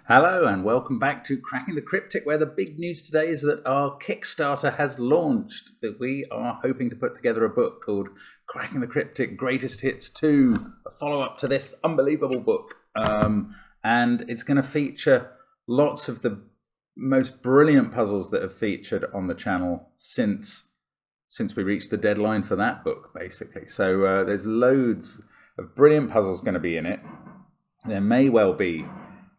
Hello and welcome back to Cracking the Cryptic, where the big news today is that our Kickstarter has launched, that we are hoping to put together a book called Cracking the Cryptic Greatest Hits 2, a follow-up to this unbelievable book. And it's going to feature lots of the most brilliant puzzles that have featured on the channel since we reached the deadline for that book, basically. So there's loads of brilliant puzzles going to be in it. There may well be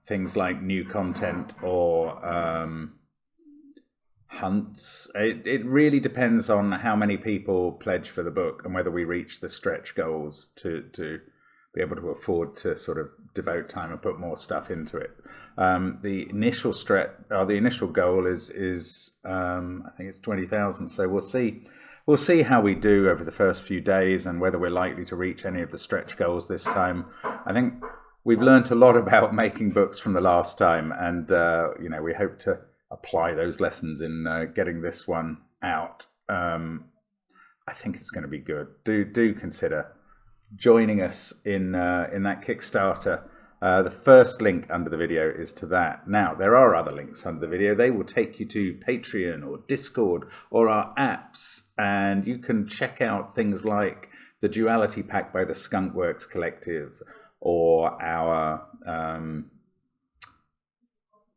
things like new content or hunts. It really depends on how many people pledge for the book and whether we reach the stretch goals to be able to afford to sort of devote time and put more stuff into it. The initial the initial goal is I think it's 20,000. So we'll see how we do over the first few days and whether we're likely to reach any of the stretch goals this time. I think we've learned a lot about making books from the last time, and we hope to apply those lessons in getting this one out. I think it's going to be good. Do consider joining us in that Kickstarter. The first link under the video is to that. Now, there are other links under the video. They will take you to Patreon or Discord or our apps, and you can check out things like the Duality Pack by the Skunkworks Collective, or our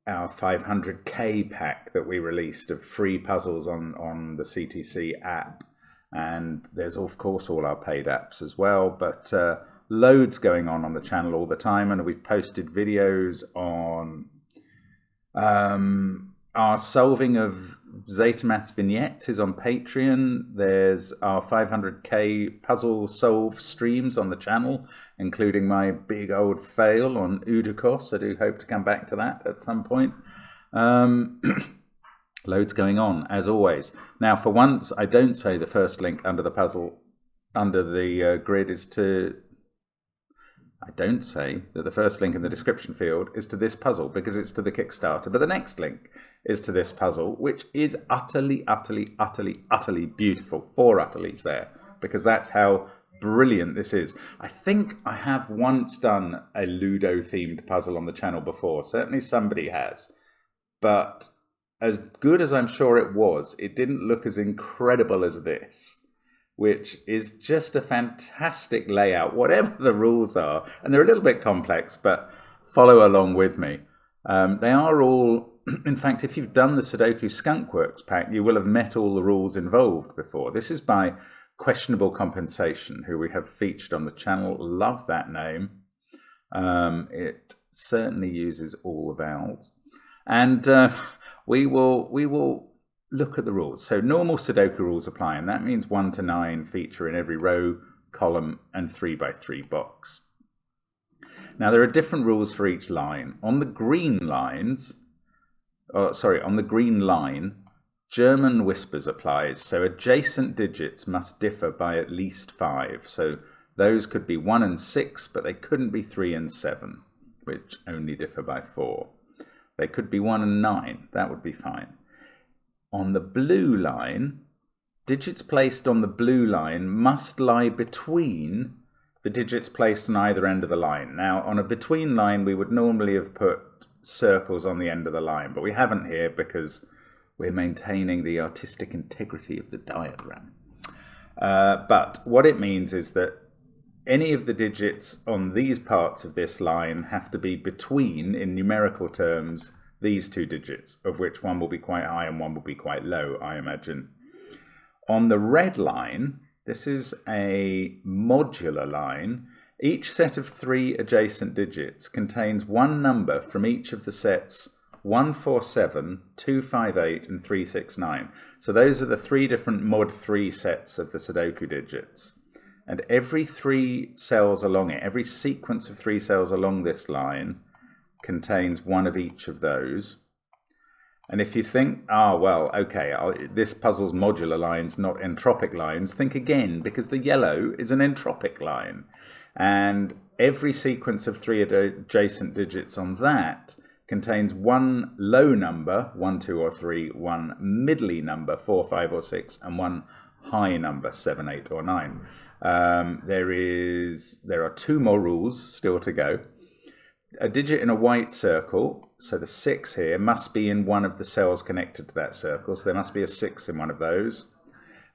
500k pack that we released of free puzzles on the CTC app. And there's of course all our paid apps as well, but loads going on the channel all the time. And we've posted videos on our solving of Zeta Maths vignettes is on Patreon. There's our 500k puzzle solve streams on the channel, including my big old fail on Udukos. I do hope to come back to that at some point. Loads going on, as always. Now, for once, I don't say the first link under the puzzle, under the grid is to... I don't say that the first link in the description field is to this puzzle because it's to the Kickstarter, but the next link is to this puzzle, which is utterly, utterly, utterly, utterly beautiful. 4 utterlies there, because that's how brilliant this is. I think I have once done a Ludo-themed puzzle on the channel before. Certainly somebody has. But as good as I'm sure it was, it didn't look as incredible as this, which is just a fantastic layout, whatever the rules are. And they're a little bit complex, but follow along with me. They are all, in fact, if you've done the Sudoku Skunkworks pack, you will have met all the rules involved before. This is by Questionable Compensation, who we have featured on the channel. Love that name. It certainly uses all the vowels. And we will look at the rules. So normal Sudoku rules apply, and that means 1 to 9 feature in every row, column, and 3x3 box. Now there are different rules for each line. On the green line, German whispers applies. So adjacent digits must differ by at least 5. So those could be 1 and 6, but they couldn't be 3 and 7, which only differ by 4. They could be 1 and 9. That would be fine. On the blue line, digits placed on the blue line must lie between the digits placed on either end of the line. Now, on a between line, we would normally have put circles on the end of the line, but we haven't here because we're maintaining the artistic integrity of the diagram. But what it means is that any of the digits on these parts of this line have to be between, in numerical terms, these 2 digits, of which one will be quite high and one will be quite low, I imagine. On the red line, this is a modular line. Each set of 3 adjacent digits contains one number from each of the sets 147, 258, and 369. So those are the 3 different mod 3 sets of the Sudoku digits. And every 3 cells along it, every sequence of 3 cells along this line, contains one of each of those. And if you think, well, okay, this puzzle's modular lines, not entropic lines, think again, because the yellow is an entropic line. And every sequence of 3 adjacent digits on that contains one low number, 1, 2, or 3, one middly number, 4, 5, or 6, and one high number, 7, 8, or 9. There are 2 more rules still to go. a digit in a white circle, so the 6 here, must be in one of the cells connected to that circle, so there must be a 6 in one of those.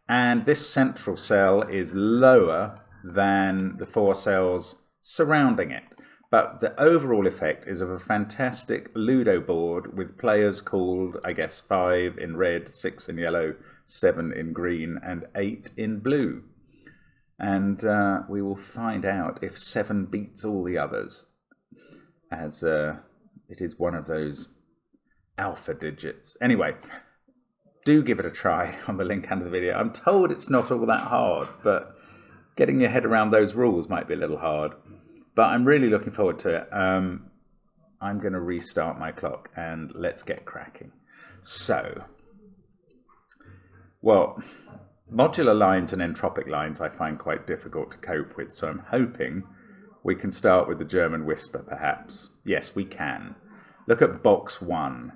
And this central cell is lower than the 4 cells surrounding it. But the overall effect is of a fantastic Ludo board with players called, I guess, 5 in red, 6 in yellow, 7 in green, and 8 in blue. And we will find out if 7 beats all the others, as it is one of those alpha digits. Anyway, do give it a try on the link under the video. I'm told it's not all that hard, but getting your head around those rules might be a little hard. But I'm really looking forward to it. I'm going to restart my clock and let's get cracking. So, well, modular lines and entropic lines I find quite difficult to cope with, so I'm hoping we can start with the German whisper, perhaps. Yes, we can. Look at box 1.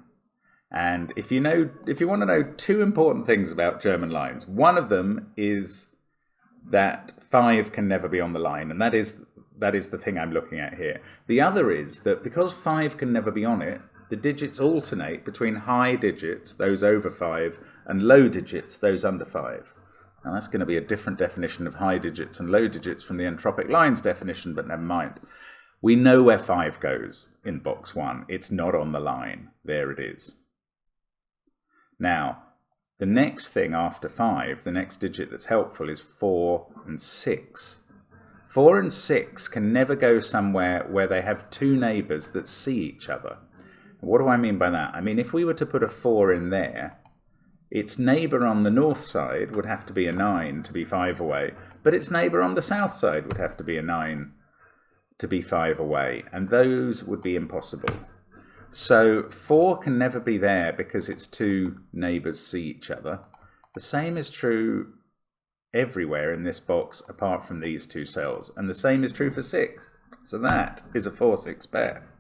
And if you want to know 2 important things about German lines, one of them is that 5 can never be on the line, and that is the thing I'm looking at here. The other is that because 5 can never be on it, the digits alternate between high digits, those over 5, and low digits, those under 5. Now that's going to be a different definition of high digits and low digits from the entropic lines definition, but never mind. We know where 5 goes in box 1. It's not on the line. There it is. Now, the next thing after 5, the next digit that's helpful is 4 and 6. 4 and 6 can never go somewhere where they have 2 neighbours that see each other. What do I mean by that? I mean, if we were to put a 4 in there, its neighbour on the north side would have to be a 9 to be 5 away, but its neighbour on the south side would have to be a 9 to be 5 away, and those would be impossible. So 4 can never be there because its 2 neighbours see each other. The same is true everywhere in this box apart from these 2 cells, and the same is true for 6. So that is a 4-6 pair.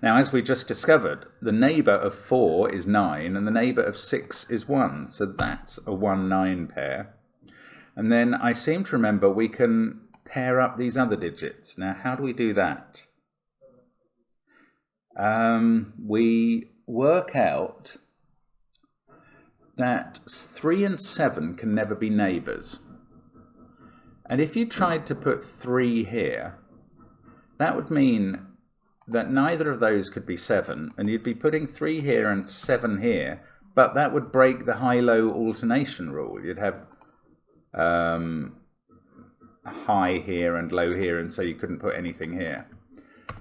Now, as we just discovered, the neighbour of 4 is 9 and the neighbour of 6 is 1, so that's a 1-9 pair. And then I seem to remember we can pair up these other digits. Now, how do we do that? We work out that 3 and 7 can never be neighbours. And if you tried to put 3 here, that would mean that neither of those could be 7, and you'd be putting 3 here and 7 here, but that would break the high-low alternation rule. You'd have high here and low here, and so you couldn't put anything here.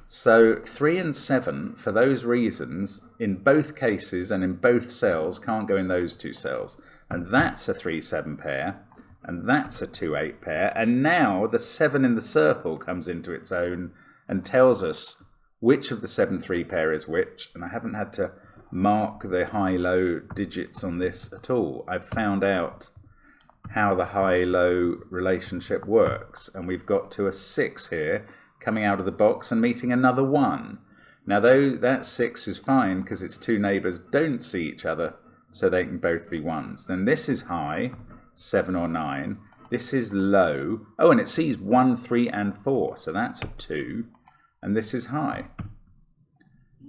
So 3 and 7, for those reasons, in both cases and in both cells, can't go in those 2 cells. And that's a 3-7 pair, and that's a 2-8 pair, and now the 7 in the circle comes into its own and tells us which of the 7-3 pair is which, and I haven't had to mark the high-low digits on this at all. I've found out how the high-low relationship works, and we've got to a 6 here, coming out of the box and meeting another 1. Now, though that 6 is fine because its 2 neighbours don't see each other, so they can both be 1s. Then this is high, 7 or 9. This is low. Oh, and it sees 1, 3, and 4, so that's a 2. And this is high.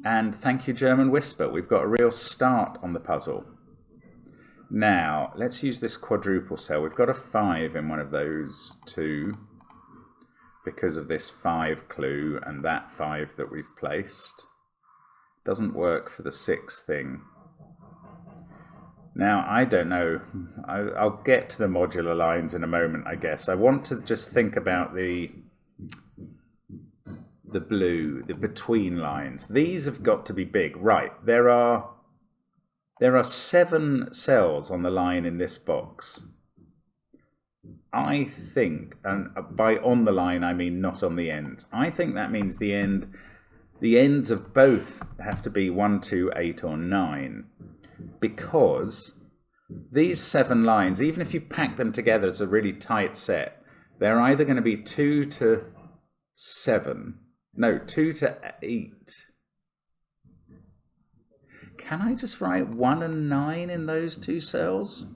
And thank you, German Whisper. We've got a real start on the puzzle. Now, let's use this quadruple cell. We've got a 5 in one of those 2 because of this 5 clue and that 5 that we've placed. Doesn't work for the 6 thing. Now, I don't know. I'll get to the modular lines in a moment, I guess. I want to just think about the blue, the between lines. These have got to be big. Right, there are 7 cells on the line in this box. I think, and by on the line I mean not on the ends. I think that means the ends of both have to be 1, 2, 8 or 9, because these 7 lines, even if you pack them together as a really tight set, they're either going to be 2 to 7, no, 2 to 8. Can I just write 1 and 9 in those 2 cells?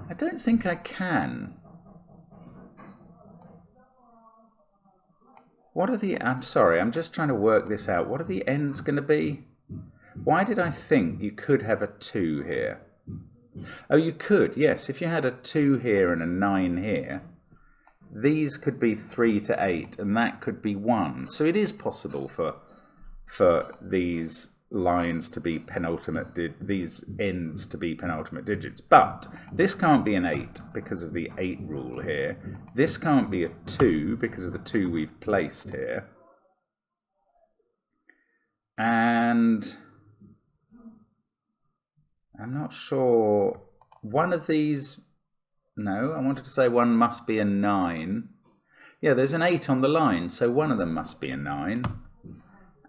I don't think I can. What are the... I'm sorry, I'm just trying to work this out. What are the ends going to be? Why did I think you could have a 2 here? Oh, you could, yes. If you had a 2 here and a 9 here, these could be 3 to 8, and that could be 1. So it is possible for these lines to be penultimate, these ends to be penultimate digits. But this can't be an 8 because of the 8 rule here. This can't be a 2 because of the 2 we've placed here. And I'm not sure. One of these, no, I wanted to say one must be a 9. Yeah, there's an 8 on the line, so one of them must be a 9.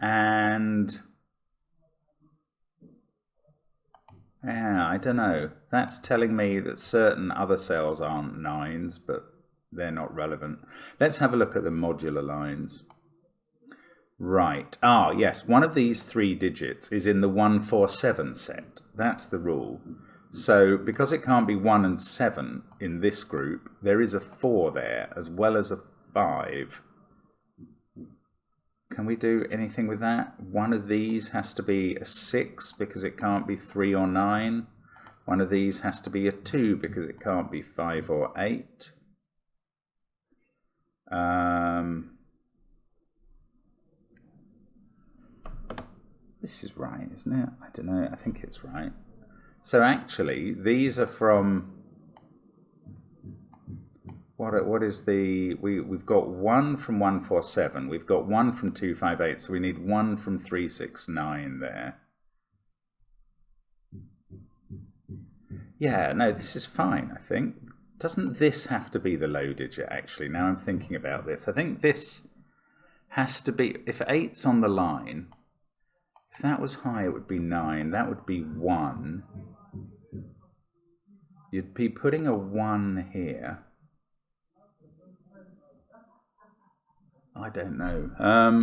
And yeah, I don't know. That's telling me that certain other cells aren't 9s, but they're not relevant. Let's have a look at the modular lines. Right. Ah, yes. One of these 3 digits is in the 147 set. That's the rule. So because it can't be 1 and 7 in this group, there is a 4 there as well as a 5. Can we do anything with that? One of these has to be a 6 because it can't be 3 or 9. One of these has to be a 2 because it can't be 5 or 8. This is right, isn't it? I don't know. I think it's right. So actually, these are from... What is the... We've got 1 from 147. We've got 1 from 258. So we need 1 from 369 there. Yeah, no, this is fine, I think. Doesn't this have to be the low digit, actually? Now I'm thinking about this. I think this has to be... If 8's on the line... If that was high, it would be 9. That would be 1. You'd be putting a 1 here. I don't know.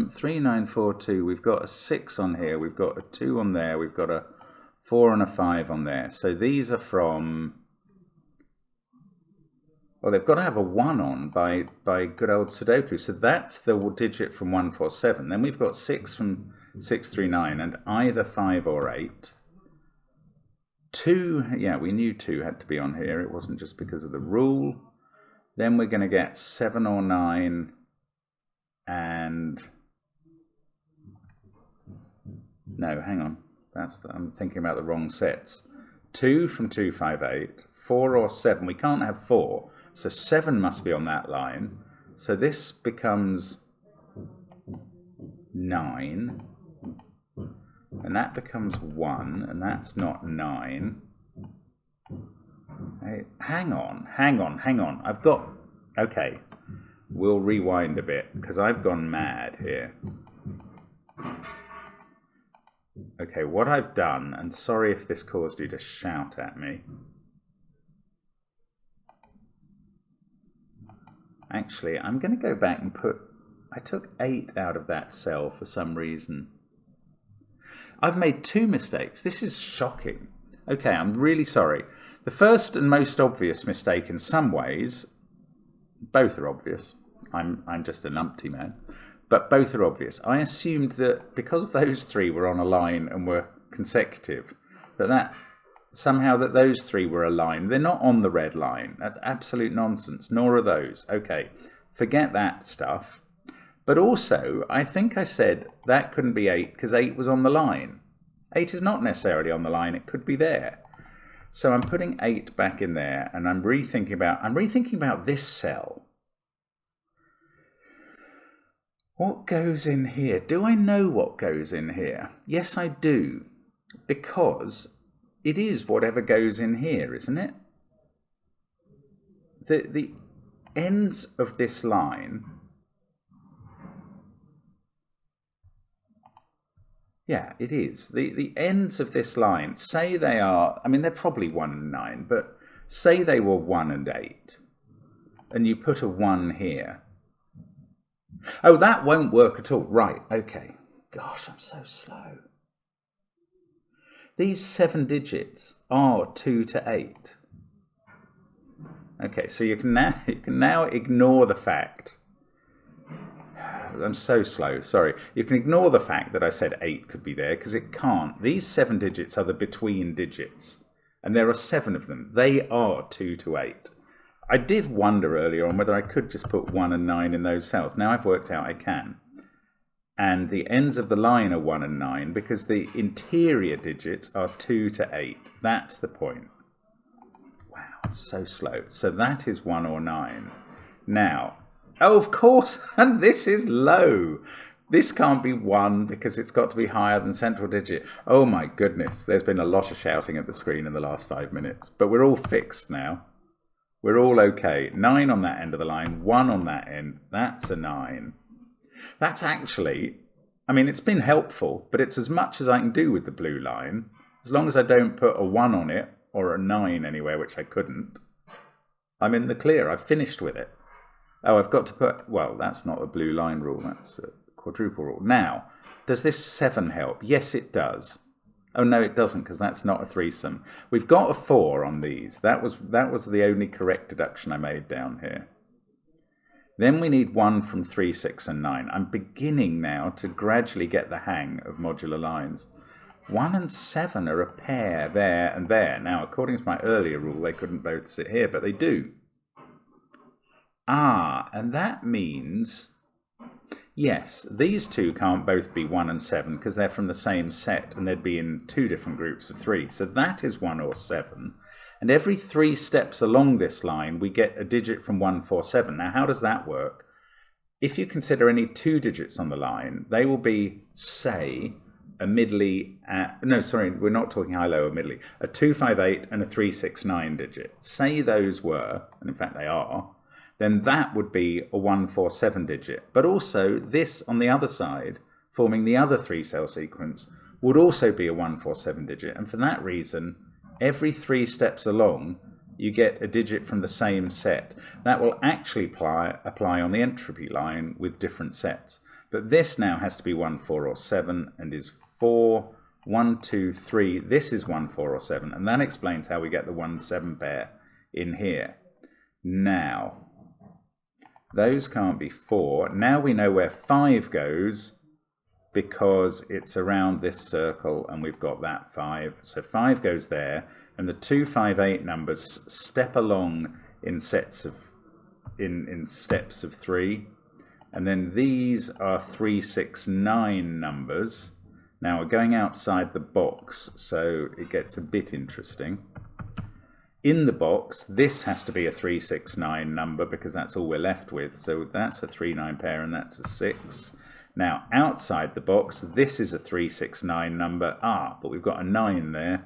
3942. We've got a 6 on here. We've got a 2 on there. We've got a 4 and a 5 on there. So these are from... Well, they've got to have a 1 on by good old Sudoku. So that's the digit from 147. Then we've got 6 from 639 and either 5 or 8. 2, yeah, we knew 2 had to be on here. It wasn't just because of the rule. Then we're going to get 7 or 9 and... No, hang on. I'm thinking about the wrong sets. 2 from 258, 4 or 7. We can't have 4. So 7 must be on that line. So this becomes 9. And that becomes 1. And that's not 9. Hey, hang on. I've got... Okay. We'll rewind a bit because I've gone mad here. Okay, what I've done, and sorry if this caused you to shout at me. Actually, I'm going to go back and I took 8 out of that cell for some reason. I've made 2 mistakes. This is shocking. Okay, I'm really sorry. The first and most obvious mistake in some ways, both are obvious. I'm just a numpty man. But both are obvious. I assumed that because those 3 were on a line and were consecutive, that somehow that those 3 were aligned. They're not on the red line. That's absolute nonsense. Nor are those. Okay, forget that stuff. But also, I think I said that couldn't be 8 because 8 was on the line. 8 is not necessarily on the line. It could be there. So I'm putting 8 back in there, and I'm rethinking about this cell. What goes in here? Do I know what goes in here? Yes, I do. Because it is whatever goes in here, isn't it? The ends of this line... Yeah, it is. The ends of this line, say they are... I mean, they're probably 1 and 9, but say they were 1 and 8. And you put a 1 here. Oh, that won't work at all. Right, okay. Gosh, I'm so slow. These 7 digits are 2 to 8. Okay, so you can now ignore the fact. I'm so slow, sorry. You can ignore the fact that I said 8 could be there, because it can't. These 7 digits are the between digits, and there are 7 of them. They are 2 to 8. I did wonder earlier on whether I could just put 1 and 9 in those cells. Now I've worked out I can. And the ends of the line are 1 and 9, because the interior digits are 2 to 8. That's the point. Wow, so slow. So that is 1 or 9. Now, oh, of course, and this is low. This can't be 1 because it's got to be higher than central digit. Oh my goodness, there's been a lot of shouting at the screen in the last 5 minutes. But we're all fixed now. We're all okay. 9 on that end of the line, 1 on that end. That's a 9. That's actually, I mean, it's been helpful, but it's as much as I can do with the blue line. As long as I don't put a 1 on it, or a 9 anywhere, which I couldn't, I'm in the clear. I've finished with it. Oh, I've got to put, well, that's not a blue line rule. That's a quadruple rule. Now, does this 7 help? Yes, it does. Oh, no, it doesn't, because that's not a threesome. We've got a 4 on these. That was the only correct deduction I made down here. Then we need 1 from 3, 6, and 9. I'm beginning now to gradually get the hang of modular lines. 1 and 7 are a pair there and there. Now, according to my earlier rule, they couldn't both sit here, but they do. Ah, and that means, yes, these two can't both be 1 and 7 because they're from the same set and they'd be in 2 different groups of 3. So that is 1 or 7. And every 3 steps along this line, we get a digit from 1, 4, 7. Now, how does that work? If you consider any 2 digits on the line, they will be, say, a middly, no, sorry, we're not talking high, low, or middly, a 2, 5, 8 and a 3, 6, 9 digit. Say those were, and in fact they are, then that would be a 1, 4, 7 digit. But also this on the other side, forming the other 3-cell sequence, would also be a 1, 4, 7 digit. And for that reason, every 3 steps along, you get a digit from the same set. That will actually apply on the entropy line with different sets. But this now has to be 1, 4, or 7 and is 4, 1, 2, 3. This is 1, 4, or 7. And that explains how we get the 1, 7 pair in here. Now, those can't be 4. Now we know where 5 goes because it's around this circle and we've got that 5. So 5 goes there, and the 2, 5, 8 numbers step along in sets of in steps of 3. And then these are 3, 6, 9 numbers. Now we're going outside the box, so it gets a bit interesting. In the box, this has to be a 3, 6, 9 number because that's all we're left with. So that's a 3, 9 pair and that's a 6. Now outside the box, this is a 3, 6, 9 number. But we've got a 9 there.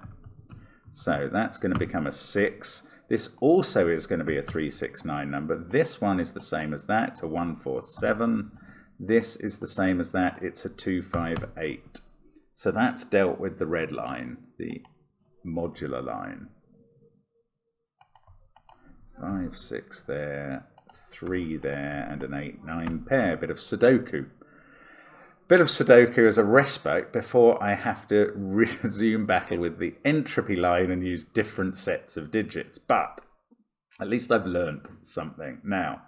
So that's going to become a 6. This also is going to be a 3, 6, 9 number. This one is the same as that. It's a 1, 4, 7. This is the same as that. It's a 2, 5, 8. So that's dealt with the red line, the modular line. 5, 6 there, 3 there, and an 8, 9 pair. Bit of Sudoku. Bit of Sudoku as a respite before I have to resume battle with the entropy line and use different sets of digits. But at least I've learned something. Now,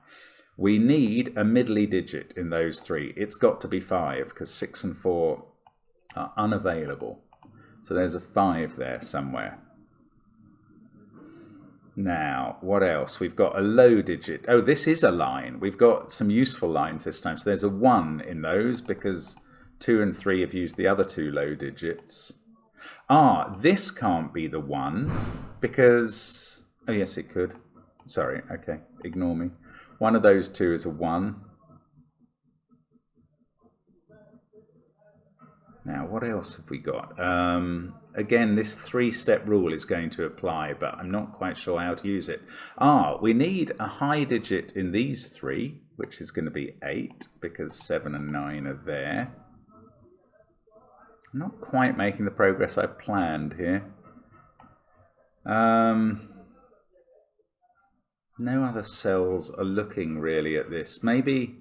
we need a middly digit in those 3. It's got to be 5 because 6 and 4 are unavailable. So there's a 5 there somewhere. Now, what else? We've got a low digit. Oh, this is a line. We've got some useful lines this time. So there's a 1 in those because 2 and 3 have used the other 2 low digits. This can't be the 1 because... Oh, yes, it could. Sorry, okay, ignore me. One of those 2 is a 1. Now, what else have we got? Again, this 3-step rule is going to apply, but I'm not quite sure how to use it. We need a high digit in these 3, which is going to be 8, because 7 and 9 are there. I'm not quite making the progress I planned here. No other cells are looking really at this. Maybe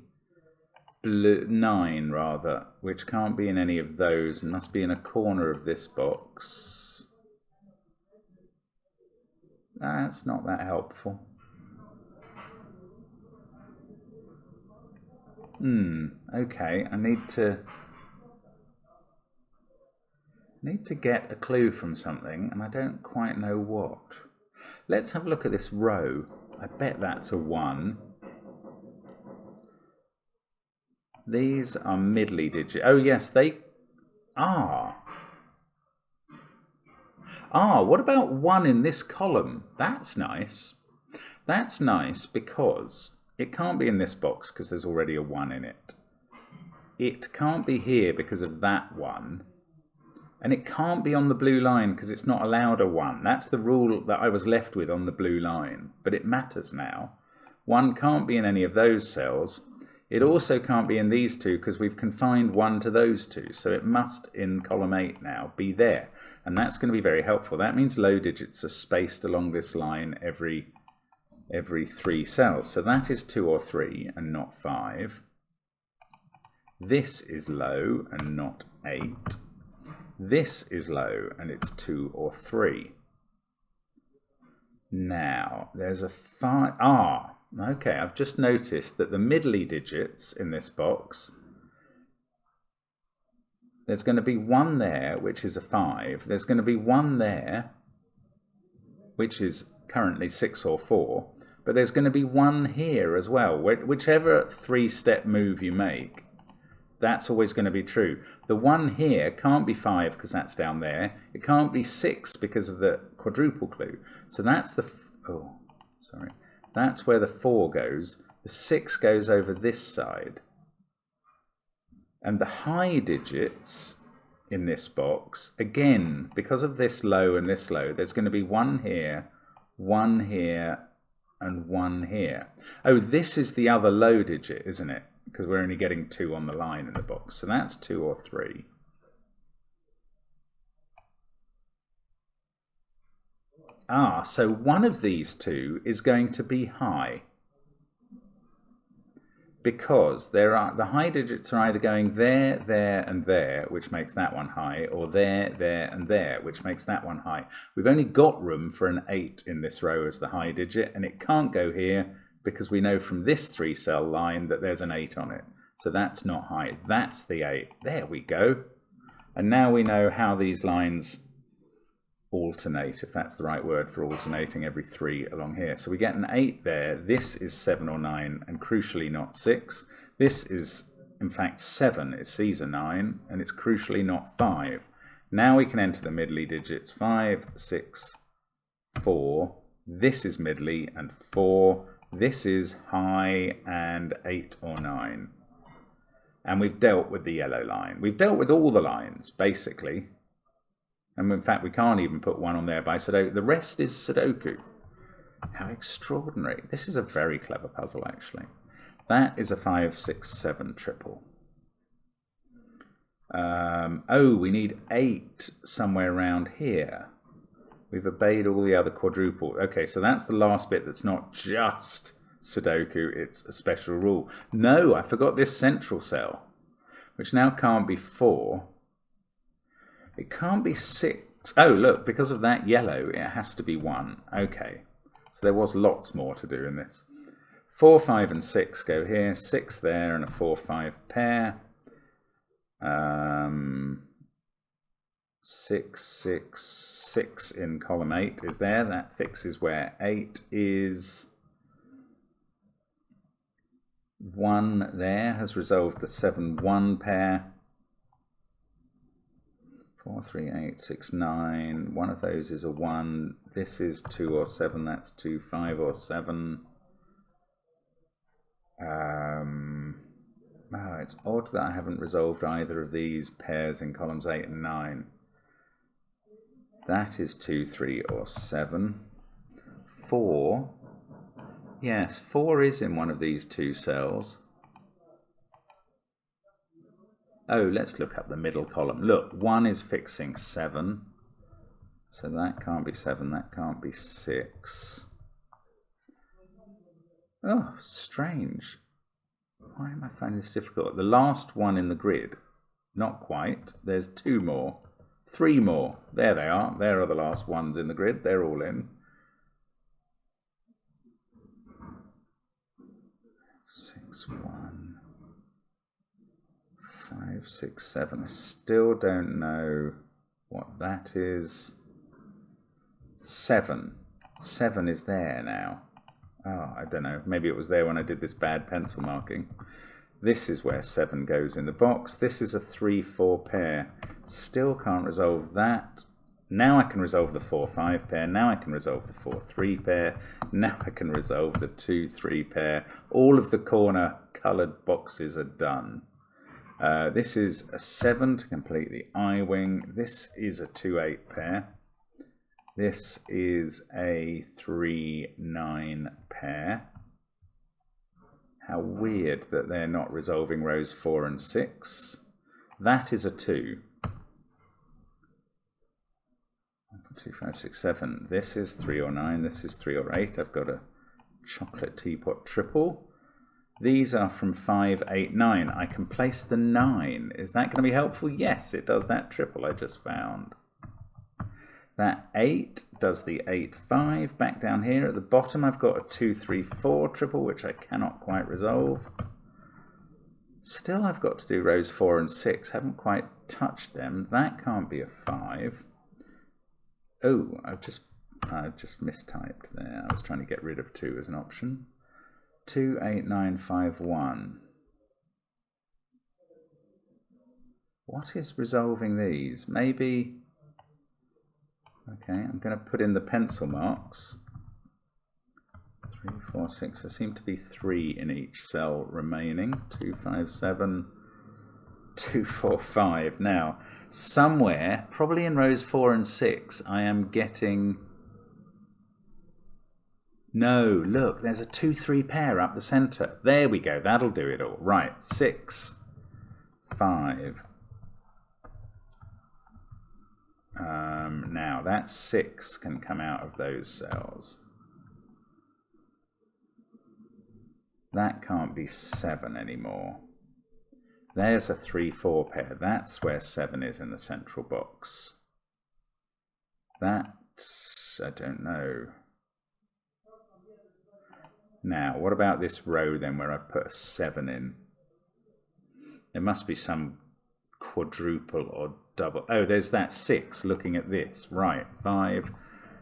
9 rather, which can't be in any of those and must be in a corner of this box. That's not that helpful. Okay, I need to get a clue from something, and I don't quite know what. Let's have a look at this row. I bet that's a 1. These are middly digits. Oh yes, they are. What about 1 in this column? That's nice. That's nice because it can't be in this box because there's already a 1 in it. It can't be here because of that 1. And it can't be on the blue line because it's not allowed a 1. That's the rule that I was left with on the blue line. But it matters now. 1 can't be in any of those cells. It also can't be in these two because we've confined 1 to those two. So it must, in column 8 now, be there. And that's going to be very helpful. That means low digits are spaced along this line every 3 cells. So that is 2 or 3 and not 5. This is low and not 8. This is low and it's 2 or 3. Now, there's a 5. Okay, I've just noticed that the middly digits in this box, there's going to be 1 there, which is a 5. There's going to be 1 there, which is currently 6 or 4. But there's going to be 1 here as well. Whichever 3-step move you make, that's always going to be true. The 1 here can't be 5 because that's down there. It can't be 6 because of the quadruple clue. So that's the... That's where the 4 goes. The 6 goes over this side. And the high digits in this box, again, because of this low and this low, there's going to be 1 here, 1 here, and 1 here. Oh, this is the other low digit, isn't it? Because we're only getting 2 on the line in the box. So that's 2 or 3. So one of these two is going to be high. Because the high digits are either going there, there, and there, which makes that one high, or there, there, and there, which makes that one high. We've only got room for an 8 in this row as the high digit, and it can't go here because we know from this 3-cell line that there's an 8 on it. So that's not high. That's the 8. There we go. And now we know how these lines alternate, if that's the right word for alternating every 3 along here. So we get an 8 there. This is 7 or 9, and crucially not 6. This is, in fact, 7. It sees a 9, and it's crucially not 5. Now we can enter the middly digits. 5, 6, 4. This is middly, and 4. This is high, and 8 or 9. And we've dealt with the yellow line. We've dealt with all the lines, basically. And in fact, we can't even put 1 on there by Sudoku. The rest is Sudoku. How extraordinary. This is a very clever puzzle, actually. That is a 5, 6, 7 triple. We need 8 somewhere around here. We've obeyed all the other quadruple. Okay, so that's the last bit that's not just Sudoku, it's a special rule. No, I forgot this central cell, which now can't be 4. It can't be 6. Oh, look, because of that yellow, it has to be 1. Okay, so there was lots more to do in this. 4, 5, and 6 go here. 6 there, and a 4, 5 pair. 6, 6, 6 in column 8 is there. That fixes where 8 is. 1 there has resolved the 7, 1 pair. 4, 3, 8, 6, 9. One of those is a 1. This is 2 or 7. That's 2, 5 or 7. It's odd that I haven't resolved either of these pairs in columns 8 and 9. That is 2, 3 or 7. 4. Yes, 4 is in one of these 2 cells. Oh, let's look up the middle column. Look, 1 is fixing 7. So that can't be 7, that can't be 6. Oh, strange. Why am I finding this difficult? The last one in the grid, not quite. There's 2 more, 3 more. There they are. There are the last ones in the grid. They're all in. 6, 1. 5, 6, 7. I still don't know what that is. 7. 7 is there now. Oh, I don't know. Maybe it was there when I did this bad pencil marking. This is where 7 goes in the box. This is a 3-4 pair. Still can't resolve that. Now I can resolve the 4-5 pair. Now I can resolve the 4-3 pair. Now I can resolve the 2-3 pair. All of the corner coloured boxes are done. This is a 7 to complete the I-wing. This is a 2-8 pair. This is a 3-9 pair. How weird that they're not resolving rows 4 and 6. That is a 2. 2, 5, 6, 7. This is 3 or 9. This is 3 or 8. I've got a chocolate teapot triple. These are from 5, 8, 9. I can place the 9. Is that going to be helpful? Yes, it does that triple I just found. That 8 does the 8, 5. Back down here at the bottom, I've got a 2, 3, 4 triple, which I cannot quite resolve. Still, I've got to do rows 4 and 6. Haven't quite touched them. That can't be a 5. Oh, I've just mistyped there. I was trying to get rid of 2 as an option. 2, 8, 9, 5, 1. What is resolving these? Maybe... Okay, I'm going to put in the pencil marks. 3, 4, 6. There seem to be 3 in each cell remaining. 2, 5, 7. 2, 4, 5. Now, somewhere, probably in rows 4 and 6, I am getting... No, look, there's a 2, 3 pair up the centre. There we go, that'll do it all. Right, 6, 5. Now, that 6 can come out of those cells. That can't be 7 anymore. There's a 3, 4 pair. That's where 7 is in the central box. That, I don't know. Now, what about this row then where I've put a 7 in? There must be some quadruple or double. Oh, there's that 6 looking at this. Right, 5,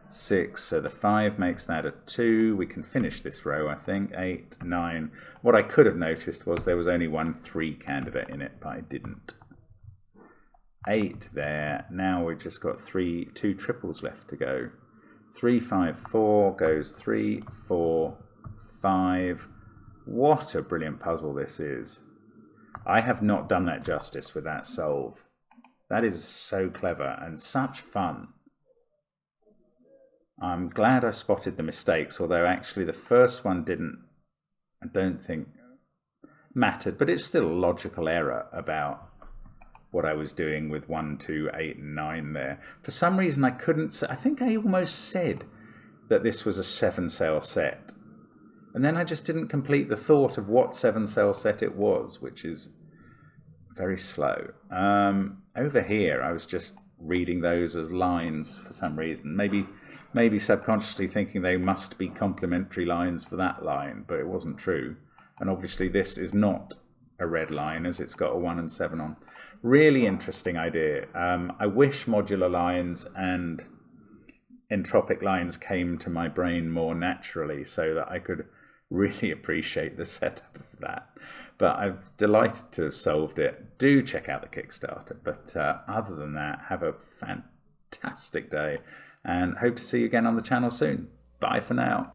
6. So the 5 makes that a 2. We can finish this row, I think. 8, 9. What I could have noticed was there was only one 3 candidate in it, but I didn't. 8 there. Now we've just got 2 triples left to go. 3, 5, 4 goes 3, 4, 5. What a brilliant puzzle this is. I have not done that justice with that solve. That is so clever and such fun. I'm glad I spotted the mistakes, although actually the first one didn't, I don't think, mattered, but it's still a logical error about what I was doing with 1, 2, 8, and 9 there. For some reason I couldn't, I think I almost said that this was a 7-cell set. And then I just didn't complete the thought of what 7-cell set it was, which is very slow. Over here, I was just reading those as lines for some reason. Maybe subconsciously thinking they must be complementary lines for that line, but it wasn't true. And obviously this is not a red line as it's got a 1 and 7 on. Really interesting idea. I wish modular lines and entropic lines came to my brain more naturally so that I could really appreciate the setup of that. But I'm delighted to have solved it. Do check out the Kickstarter. But other than that, have a fantastic day and hope to see you again on the channel soon. Bye for now.